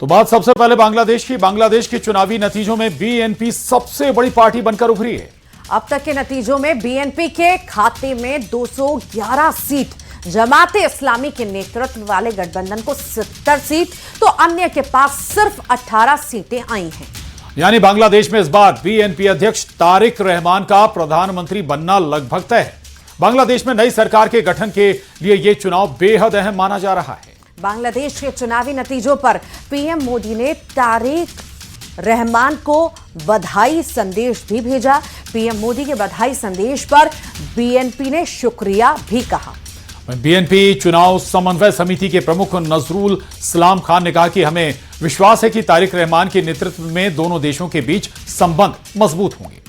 तो बात सबसे पहले बांग्लादेश के चुनावी नतीजों में बीएनपी सबसे बड़ी पार्टी बनकर उभरी है। अब तक के नतीजों में बीएनपी के खाते में 211 सीट, जमाते इस्लामी के नेतृत्व वाले गठबंधन को 70 सीट, तो अन्य के पास सिर्फ 18 सीटें आई हैं। यानी बांग्लादेश में इस बार बीएनपी अध्यक्ष तारिक रहमान का प्रधानमंत्री बनना लगभग तय है। बांग्लादेश में नई सरकार के गठन के लिए यह चुनाव बेहद अहम माना जा रहा है। बांग्लादेश के चुनावी नतीजों पर पीएम मोदी ने तारिक रहमान को बधाई संदेश भी भेजा। पीएम मोदी के बधाई संदेश पर बीएनपी ने शुक्रिया भी कहा। बीएनपी चुनाव समन्वय समिति के प्रमुख नजरुल इस्लाम खान ने कहा कि हमें विश्वास है कि तारिक रहमान के नेतृत्व में दोनों देशों के बीच संबंध मजबूत होंगे।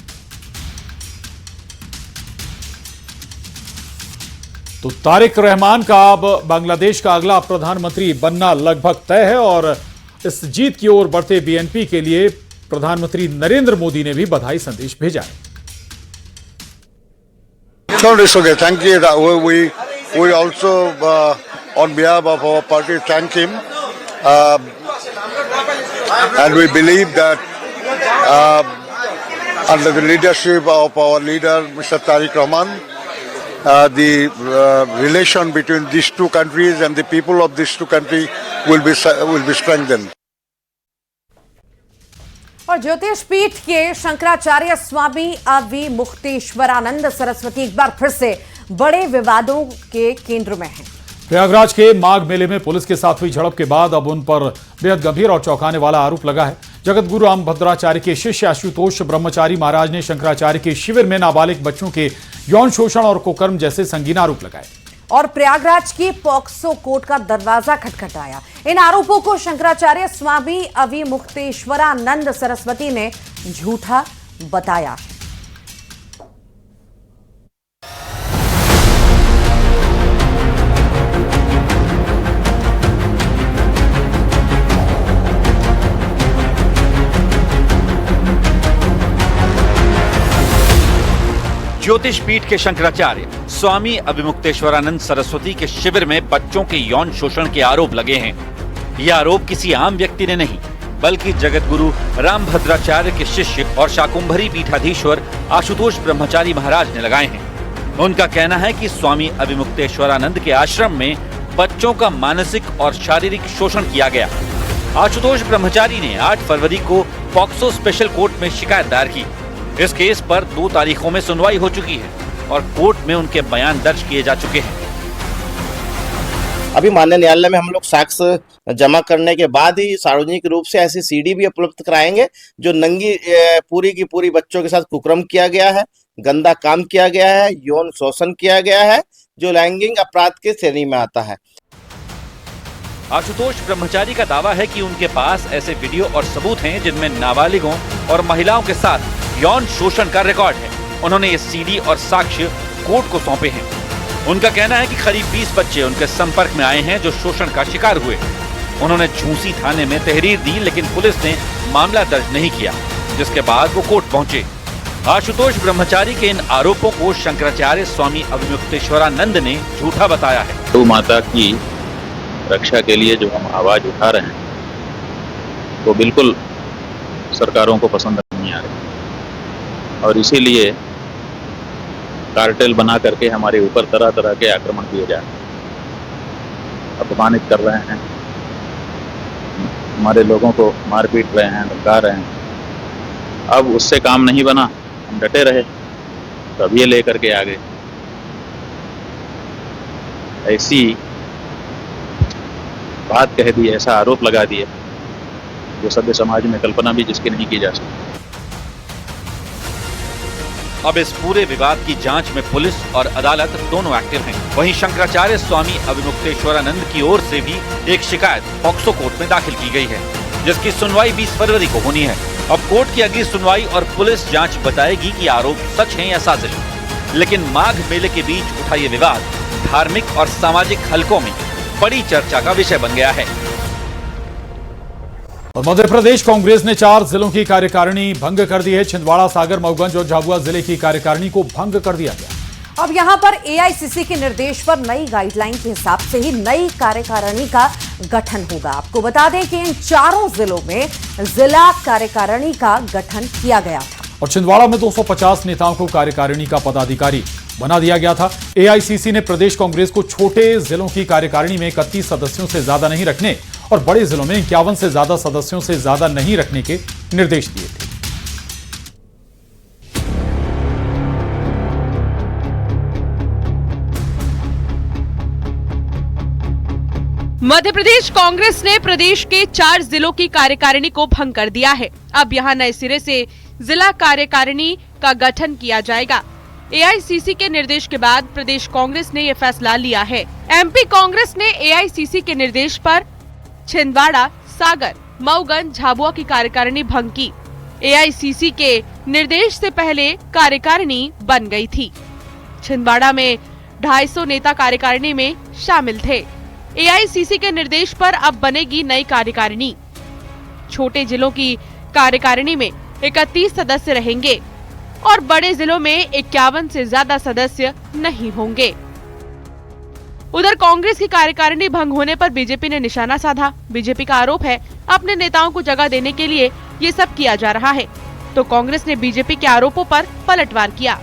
तो तारिक रहमान का अब बांग्लादेश का अगला प्रधानमंत्री बनना लगभग तय है और इस जीत की ओर बढ़ते बीएनपी के लिए प्रधानमंत्री नरेंद्र मोदी ने भी बधाई संदेश भेजा है। Thank you. We also, on behalf of our party, thank him, and we believe that under the leadership of our leader, Mr. Tariq Rahman, the relation between these two countries and the people of these two countries will be strengthened. और ज्योतिष पीठ के शंकराचार्य स्वामी अविमुक्तेश्वरानंद सरस्वती एक बार फिर से बड़े विवादों के केंद्र में हैं। प्रयागराज के माघ मेले में पुलिस के साथ हुई झड़प के बाद अब उन पर बेहद गंभीर और चौंकाने वाला आरोप लगा है। जगत गुरु रामभद्राचार्य के शिष्य आशुतोष ब्रह्मचारी महाराज ने शंकराचार्य के शिविर में नाबालिग बच्चों के यौन शोषण और कुकर्म जैसे संगीन आरोप लगाए और प्रयागराज की पॉक्सो कोर्ट का दरवाजा खटखटाया। इन आरोपों को शंकराचार्य स्वामी अविमुक्तेश्वरानंद सरस्वती ने झूठा बताया। ज्योतिष पीठ के शंकराचार्य स्वामी अविमुक्तेश्वरानंद सरस्वती के शिविर में बच्चों के यौन शोषण के आरोप लगे हैं। ये आरोप किसी आम व्यक्ति ने नहीं, बल्कि जगत गुरु रामभद्राचार्य के शिष्य और शाकुंभरी पीठाधीश्वर आशुतोष ब्रह्मचारी महाराज ने लगाए हैं। उनका कहना है कि स्वामी अविमुक्तेश्वरानंद के आश्रम में बच्चों का मानसिक और शारीरिक शोषण किया गया। आशुतोष ब्रह्मचारी ने 8 फरवरी को पॉक्सो स्पेशल कोर्ट में शिकायत दायर की। इस केस पर 2 तारीखों में सुनवाई हो चुकी है और कोर्ट में उनके बयान दर्ज किए जा चुके हैं। अभी माननीय न्यायालय में हम लोग साक्ष्य जमा करने के बाद ही सार्वजनिक रूप से ऐसी सीडी भी उपलब्ध कराएंगे जो नंगी पूरी की पूरी बच्चों के साथ कुकर्म किया गया है, गंदा काम किया गया है, यौन शोषण किया गया है, जो लैंगिक अपराध के श्रेणी में आता है। आशुतोष ब्रह्मचारी का दावा है कि उनके पास ऐसे वीडियो और सबूत हैं जिनमें नाबालिगों और महिलाओं के साथ यौन शोषण का रिकॉर्ड है। उन्होंने ये सीडी और साक्ष्य कोर्ट को सौंपे हैं। उनका कहना है कि करीब 20 बच्चे उनके संपर्क में आए हैं जो शोषण का शिकार हुए। उन्होंने झूसी थाने में तहरीर दी, लेकिन पुलिस ने मामला दर्ज नहीं किया, जिसके बाद वो कोर्ट पहुंचे। आशुतोष ब्रह्मचारी के इन आरोपों को शंकराचार्य स्वामी अविमुक्तेश्वरानंद ने झूठा बताया है। गौ माता की रक्षा के लिए जो हम आवाज उठा रहे हैं वो बिल्कुल सरकारों को पसंद नहीं आ रही और इसीलिए कार्टेल बना करके हमारे ऊपर तरह तरह के आक्रमण किए जा रहे हैं, अपमानित कर रहे हैं, हमारे लोगों को मार पीट रहे हैं, धमका रहे हैं। अब उससे काम नहीं बना, हम डटे रहे, तब ये लेकर के आ गए। ऐसी बात कह दी, ऐसा आरोप लगा दिए जो सभ्य समाज में कल्पना भी जिसकी नहीं की जा सकती। अब इस पूरे विवाद की जांच में पुलिस और अदालत दोनों एक्टिव हैं। वहीं शंकराचार्य स्वामी अविमुक्तेश्वरानंद की ओर से भी एक शिकायत पॉक्सो कोर्ट में दाखिल की गई है, जिसकी सुनवाई 20 फरवरी को होनी है। अब कोर्ट की अगली सुनवाई और पुलिस जांच बताएगी कि आरोप सच हैं या साजिश। लेकिन माघ मेले के बीच उठा ये विवाद धार्मिक और सामाजिक हलकों में बड़ी चर्चा का विषय बन गया है। और मध्य प्रदेश कांग्रेस ने 4 जिलों की कार्यकारिणी भंग कर दी है। छिंदवाड़ा, सागर, मऊगंज और झाबुआ जिले की कार्यकारिणी को भंग कर दिया गया। अब यहां पर एआईसीसी के निर्देश पर नई गाइडलाइन के हिसाब से ही नई कार्यकारिणी का गठन होगा। आपको बता दें कि इन चारों जिलों में जिला कार्यकारिणी का गठन किया गया था और छिंदवाड़ा में 250 नेताओं को कार्यकारिणी का पदाधिकारी बना दिया गया था। एआईसीसी ने प्रदेश कांग्रेस को छोटे जिलों की कार्यकारिणी में 31 सदस्यों से ज्यादा नहीं रखने और बड़े जिलों में 51 से ज्यादा सदस्यों से ज्यादा नहीं रखने के निर्देश दिए थे। मध्य प्रदेश कांग्रेस ने प्रदेश के 4 जिलों की कार्यकारिणी को भंग कर दिया है। अब यहां नए सिरे से जिला कार्यकारिणी का गठन किया जाएगा। एआईसीसी के निर्देश के बाद प्रदेश कांग्रेस ने यह फैसला लिया है। एमपी कांग्रेस ने एआईसीसी के निर्देश पर छिंदवाड़ा, सागर, मऊगंज, झाबुआ की कार्यकारिणी भंग की। एआईसीसी के निर्देश से पहले कार्यकारिणी बन गई थी। छिंदवाड़ा में 250 नेता कार्यकारिणी में शामिल थे। एआईसीसी के निर्देश पर अब बनेगी नई कार्यकारिणी। छोटे जिलों की कार्यकारिणी में 31 सदस्य रहेंगे और बड़े जिलों में 51 से ज्यादा सदस्य नहीं होंगे। उधर कांग्रेस की कार्यकारिणी भंग होने पर बीजेपी ने निशाना साधा। बीजेपी का आरोप है अपने नेताओं को जगह देने के लिए ये सब किया जा रहा है, तो कांग्रेस ने बीजेपी के आरोपों पर पलटवार किया।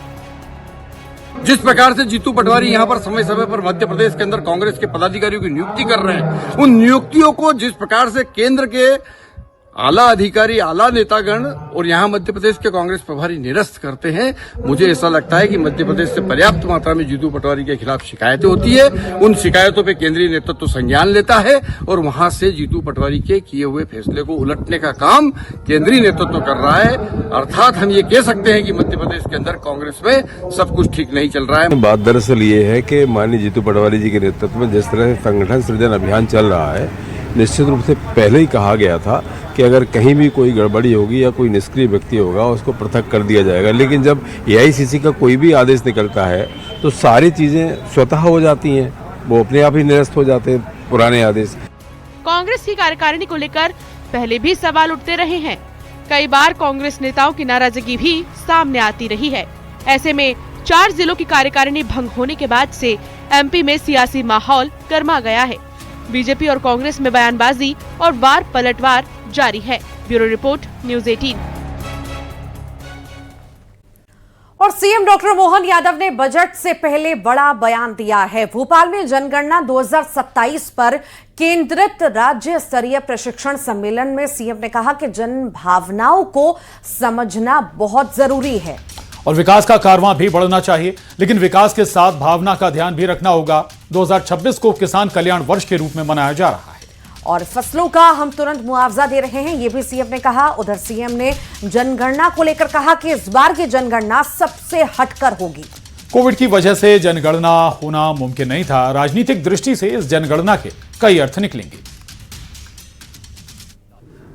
जिस प्रकार से जीतू पटवारी यहाँ पर समय समय पर मध्य प्रदेश के अंदर कांग्रेस के पदाधिकारियों की नियुक्ति कर रहे हैं, उन नियुक्तियों को जिस प्रकार से केंद्र के आला अधिकारी, आला नेतागण और यहाँ मध्य प्रदेश के कांग्रेस प्रभारी निरस्त करते हैं, मुझे ऐसा लगता है कि मध्य प्रदेश से पर्याप्त मात्रा में जीतू पटवारी के खिलाफ शिकायतें होती है। उन शिकायतों पे केंद्रीय नेतृत्व संज्ञान लेता है और वहां से जीतू पटवारी के किए हुए फैसले को उलटने का काम केंद्रीय नेतृत्व कर रहा है। अर्थात हम ये कह सकते हैं कि मध्य प्रदेश के अंदर कांग्रेस में सब कुछ ठीक नहीं चल रहा है। बात दरअसल ये है कि माननीय जीतू पटवारी जी के नेतृत्व में जिस तरह से संगठन सृजन अभियान चल रहा है, निश्चित रूप से पहले ही कहा गया था कि अगर कहीं भी कोई गड़बड़ी होगी या कोई निष्क्रिय व्यक्ति होगा उसको पृथक कर दिया जाएगा। लेकिन जब एआईसीसी का कोई भी आदेश निकलता है तो सारी चीजें स्वतः हो जाती हैं, वो अपने आप ही निरस्त हो जाते हैं पुराने आदेश। कांग्रेस की कार्यकारिणी को लेकर पहले भी सवाल उठते रहे हैं। कई बार कांग्रेस नेताओं की नाराजगी भी सामने आती रही है। ऐसे में 4 जिलों की कार्यकारिणी भंग होने के बाद से एमपी में सियासी माहौल गर्मा गया है। बीजेपी और कांग्रेस में बयानबाजी और वार पलटवार जारी है। Bureau report, news 18। और सीएम डॉक्टर मोहन यादव ने बजट से पहले बड़ा बयान दिया है। भोपाल में जनगणना 2027 पर केंद्रित राज्य स्तरीय प्रशिक्षण सम्मेलन में सीएम ने कहा कि जन भावनाओं को समझना बहुत जरूरी है और विकास का कारवां भी बढ़ना चाहिए, लेकिन विकास के साथ भावना का ध्यान भी रखना होगा। 2026 को किसान कल्याण वर्ष के रूप में मनाया जा रहा है और फसलों का हम तुरंत मुआवजा दे रहे हैं, ये भी सीएम ने कहा। उधर सीएम ने जनगणना को लेकर कहा कि इस बार की जनगणना सबसे हटकर होगी। कोविड की वजह से जनगणना होना मुमकिन नहीं था। राजनीतिक दृष्टि से इस जनगणना के कई अर्थ निकलेंगे।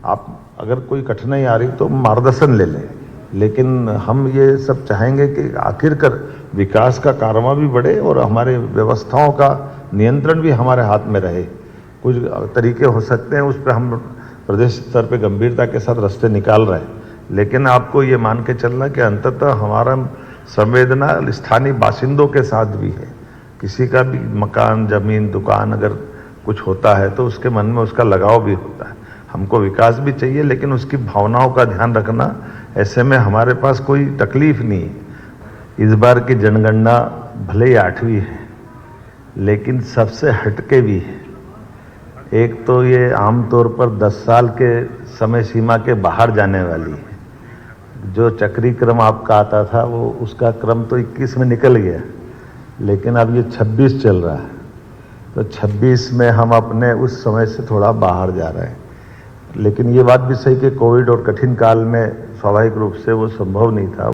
आप अगर कोई कठिनाई आ रही तो मार्गदर्शन ले लें, लेकिन हम ये सब चाहेंगे कि आखिरकार विकास का कारवां भी बढ़े और हमारे व्यवस्थाओं का नियंत्रण भी हमारे हाथ में रहे। कुछ तरीके हो सकते हैं, उस पर हम प्रदेश स्तर पे गंभीरता के साथ रास्ते निकाल रहे हैं, लेकिन आपको ये मान के चलना कि अंततः हमारा संवेदना स्थानीय बासिंदों के साथ भी है। किसी का भी मकान, जमीन, दुकान अगर कुछ होता है तो उसके मन में उसका लगाव भी होता है। हमको विकास भी चाहिए, लेकिन उसकी भावनाओं का ध्यान रखना, ऐसे में हमारे पास कोई तकलीफ नहीं है। इस बार की जनगणना भले ही 8वीं है, लेकिन सबसे हटके भी है। एक तो ये आमतौर पर 10 साल के समय सीमा के बाहर जाने वाली है। जो चक्री क्रम आपका आता था वो उसका क्रम तो 21 में निकल गया, लेकिन अब ये 26 चल रहा है, तो 26 में हम अपने उस समय से थोड़ा बाहर जा रहे हैं। लेकिन ये बात भी सही कि कोविड और कठिन काल में स्वाभाविक रूप से वो संभव नहीं था।